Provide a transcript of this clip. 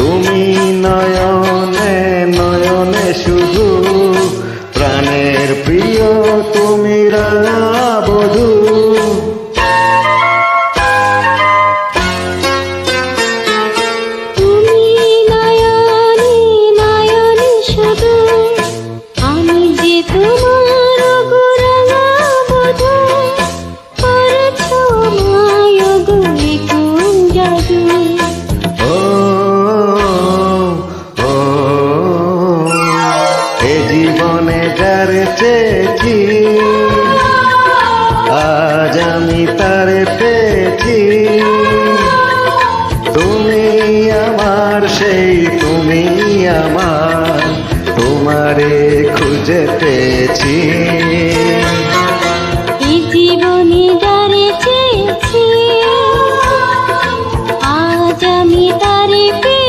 তুমি নয়নে নয়নে শুধু, প্রাণের প্রিয় তুমি রাঙা বধূ। জীবনে যার চেয়েছি, আজ আমি তার পেয়েছি। তুমি আমার সেই, তুমি আমার, তোমারে খুঁজে পেয়েছি।